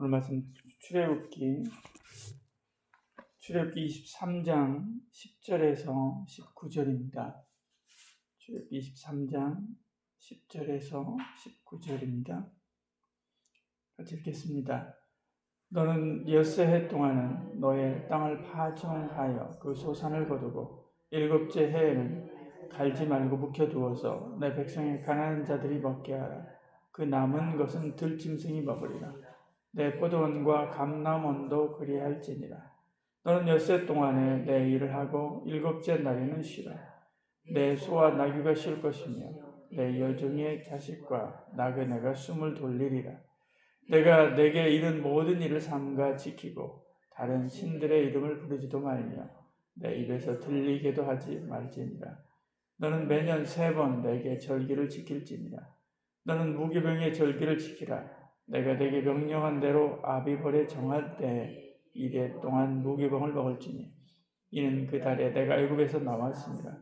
오늘 말씀 출애굽기 23장 10절에서 19절입니다. 출애굽기 23장 10절에서 19절입니다. 같이 읽겠습니다. 너는 엿새 해 동안은 너의 땅을 파종하여 그 소산을 거두고 일곱째 해에는 갈지 말고 묵혀두어서 내 백성의 가난한 자들이 먹게 하라. 그 남은 것은 들짐승이 먹으리라. 내 포도원과 감람원도 그리할지니라. 너는 엿새 동안에 내 일을 하고 일곱째 날에는 쉬라. 내 소와 나귀가 쉴 것이며 내 여종의 자식과 나그네가 숨을 돌리리라. 내가 내게 이른 모든 일을 삼가 지키고 다른 신들의 이름을 부르지도 말며 내 입에서 들리게도 하지 말지니라. 너는 매년 3번 내게 절기를 지킬지니라. 너는 무기병의 절기를 지키라. 내가 내게 명령한 대로 아비벌에 정할 때 이래 동안 무기병을 먹을지니 이는 그 달에 내가 애굽에서 나왔습니다.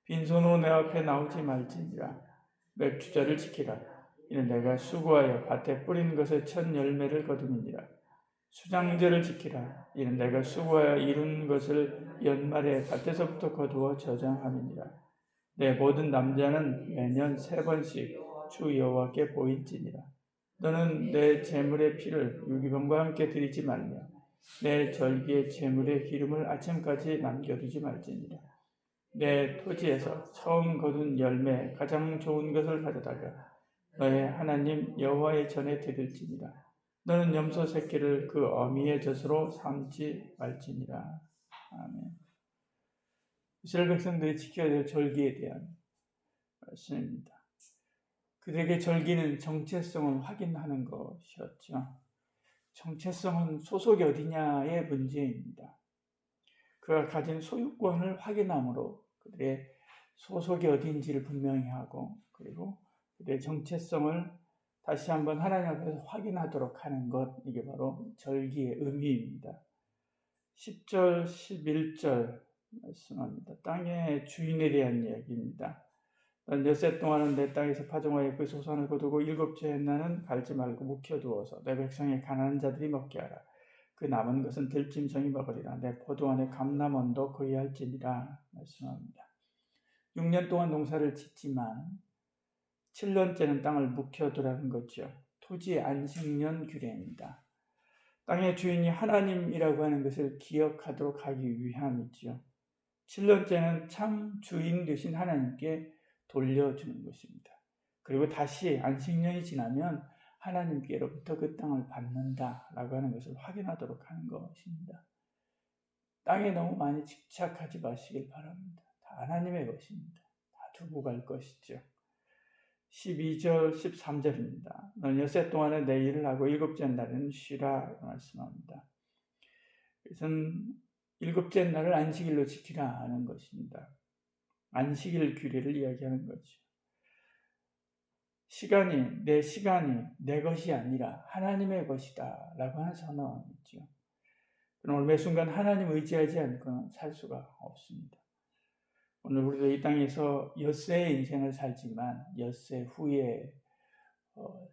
빈손으로 내 앞에 나오지 말지니라. 맥주절을 지키라. 이는 내가 수고하여 밭에 뿌린 것의 첫 열매를 거둠이니라. 수장제를 지키라. 이는 내가 수고하여 이룬 것을 연말에 밭에서부터 거두어 저장함이니라. 내 모든 남자는 매년 3번씩 주 여호와께 보일지니라. 너는 내 제물의 피를 유기병과 함께 드리지 말며 내 절기의 제물의 기름을 아침까지 남겨두지 말지니라. 내 토지에서 처음 거둔 열매 가장 좋은 것을 가져다가 너의 하나님 여호와의 전에 드릴지니라. 너는 염소 새끼를 그 어미의 젖으로 삼지 말지니라. 아멘. 이스라엘 백성들이 지켜야 될 절기에 대한 말씀입니다. 그들에게 절기는 정체성을 확인하는 것이었죠. 정체성은 소속이 어디냐의 문제입니다. 그가 가진 소유권을 확인함으로 그들의 소속이 어디인지를 분명히 하고 그리고 그들의 정체성을 다시 한번 하나님 앞에서 확인하도록 하는 것, 이게 바로 절기의 의미입니다. 10절, 11절 말씀합니다. 땅의 주인에 대한 이야기입니다. 넌 엿새 동안은 내 땅에서 파종하여 그 소산을 거두고 일곱째 날은 갈지 말고 묵혀두어서 내 백성의 가난한 자들이 먹게 하라. 그 남은 것은 들짐승이 먹으리라. 내 포도원의 감람원도 그리할지니라 말씀합니다. 6년 동안 농사를 짓지만 7년째는 땅을 묵혀두라는 거죠. 토지 안식년 규례입니다. 땅의 주인이 하나님이라고 하는 것을 기억하도록 하기 위함이죠. 7년째는 참 주인 되신 하나님께 돌려주는 것입니다. 그리고 다시 안식년이 지나면 하나님께로부터 그 땅을 받는다라고 하는 것을 확인하도록 하는 것입니다. 땅에 너무 많이 집착하지 마시길 바랍니다. 다 하나님의 것입니다. 다 두고 갈 것이죠. 12절, 13절입니다. 넌 엿새 동안에 내 일을 하고 일곱째 날에는 쉬라 말씀합니다. 그것은 일곱째 날을 안식일로 지키라 하는 것입니다. 안식일 규례를 이야기하는 거죠. 시간이 내 것이 아니라 하나님의 것이다 라고 하는 선언이죠. 오늘 매 순간 하나님 의지하지 않고는 살 수가 없습니다. 오늘 우리도 이 땅에서 엿새의 인생을 살지만 엿새 후에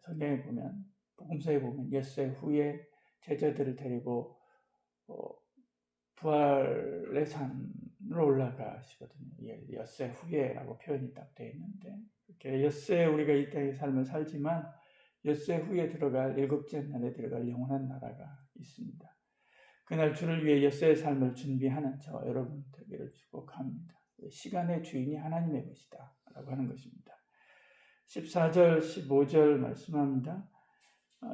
성경에 보면 복음서에 보면 엿새 후에 제자들을 데리고 부활의 산으로 올라가시거든요. 엿새 후에라고 표현이 딱 되어 있는데 이렇게 엿새 우리가 이 땅의 삶을 살지만 엿새 후에 들어갈 일곱째 날에 들어갈 영원한 나라가 있습니다. 그날 주를 위해 엿새의 삶을 준비하는 저 여러분 되기를 축복합니다. 시간의 주인이 하나님의 것이다 라고 하는 것입니다. 14절 15절 말씀합니다.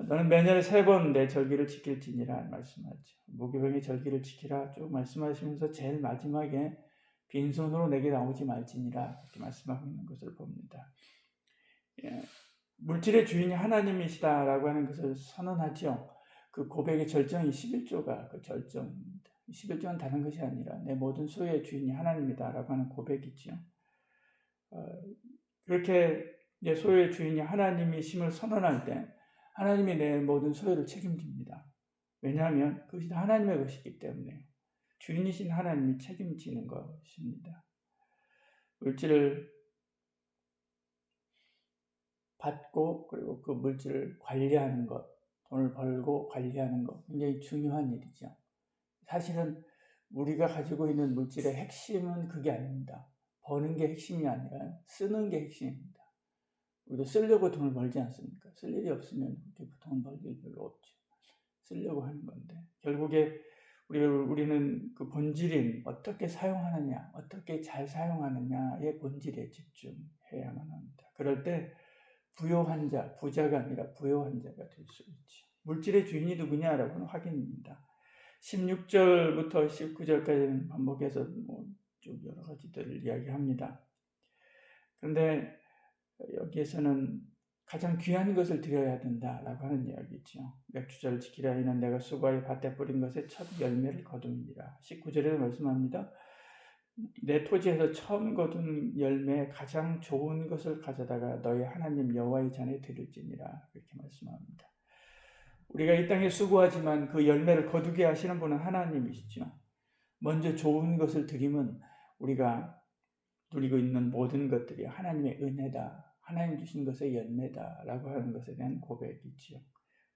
너는 매년에 3번 내 절기를 지킬지니라 말씀하죠. 무기병의 절기를 지키라 쭉 말씀하시면서 제일 마지막에 빈손으로 내게 나오지 말지니라 이렇게 말씀하고 있는 것을 봅니다. 물질의 주인이 하나님이시다라고 하는 것을 선언하죠. 그 고백의 절정이 11조가 그 절정입니다. 11조는 다른 것이 아니라 내 모든 소유의 주인이 하나님이다라고 하는 고백이죠. 그렇게 내 소유의 주인이 하나님이심을 선언할 때 하나님이 내 모든 소유를 책임집니다. 왜냐하면 그것이 다 하나님의 것이기 때문에 주인이신 하나님이 책임지는 것입니다. 물질을 받고 그리고 그 물질을 관리하는 것, 돈을 벌고 관리하는 거 굉장히 중요한 일이죠. 사실은 우리가 가지고 있는 물질의 핵심은 그게 아닙니다. 버는 게 핵심이 아니라 쓰는 게 핵심입니다. 우리도 쓰려고 돈을 벌지 않습니까? 쓸 일이 없으면 그렇게 돈 벌 일 별로 없죠. 쓰려고 하는 건데 결국에 우리는 그 본질인 어떻게 사용하느냐, 어떻게 잘 사용하느냐의 본질에 집중해야만 합니다. 그럴 때 부요한 자, 부자가 아니라 부요한 자가 될 수 있죠. 물질의 주인이 누구냐라고는 확인입니다. 16절부터 19절까지는 반복해서 쭉 여러 가지들을 이야기합니다. 그런데 여기에서는 가장 귀한 것을 드려야 된다라고 하는 이야기죠. 맥주절을 지키라. 이는 내가 수고하여 밭에 뿌린 것의 첫 열매를 거두니라. 19절에도 말씀합니다. 내 토지에서 처음 거둔 열매의 가장 좋은 것을 가져다가 너희 하나님 여호와의 전에 드릴지니라. 그렇게 말씀합니다. 우리가 이 땅에 수고하지만 그 열매를 거두게 하시는 분은 하나님이시죠. 먼저 좋은 것을 드리면 우리가 누리고 있는 모든 것들이 하나님의 은혜다, 하나님 주신 것의 열매다라고 하는 것에 대한 고백이지요.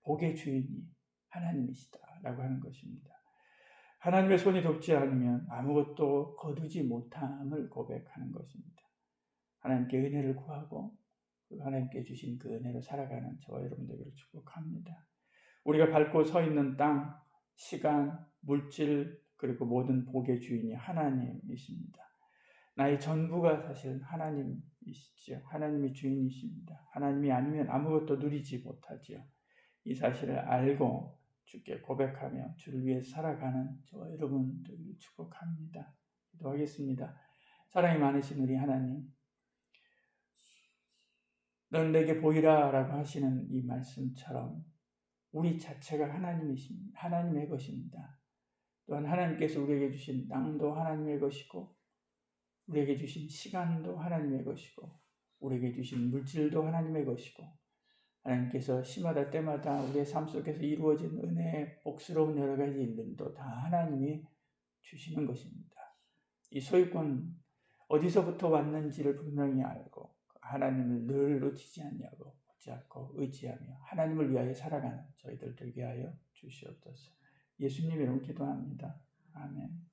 복의 주인이 하나님이시다라고 하는 것입니다. 하나님의 손이 돕지 않으면 아무것도 거두지 못함을 고백하는 것입니다. 하나님께 은혜를 구하고 하나님께 주신 그 은혜로 살아가는 저와 여러분들을 축복합니다. 우리가 밟고 서 있는 땅, 시간, 물질 그리고 모든 복의 주인이 하나님이십니다. 나의 전부가 사실 하나님이시죠. 하나님이 주인이십니다. 하나님이 아니면 아무것도 누리지 못하지요. 이 사실을 알고 주께 고백하며 주를 위해 살아가는 저와 여러분들을 축복합니다. 기도하겠습니다. 사랑이 많으신 우리 하나님, 넌 내게 보이라 라고 하시는 이 말씀처럼 우리 자체가 하나님의 것입니다. 또한 하나님께서 우리에게 주신 땅도 하나님의 것이고 우리에게 주신 시간도 하나님의 것이고 우리에게 주신 물질도 하나님의 것이고 하나님께서 시마다 때마다 우리의 삶 속에서 이루어진 은혜의 복스러운 여러 가지 일들도 다 하나님이 주시는 것입니다. 이 소유권 어디서부터 왔는지를 분명히 알고 하나님을 늘 놓치지 아니하고 붙잡고 의지하며 하나님을 위하여 살아가는 저희들 되게 하여 주시옵소서. 예수님 이름으로 기도합니다. 아멘.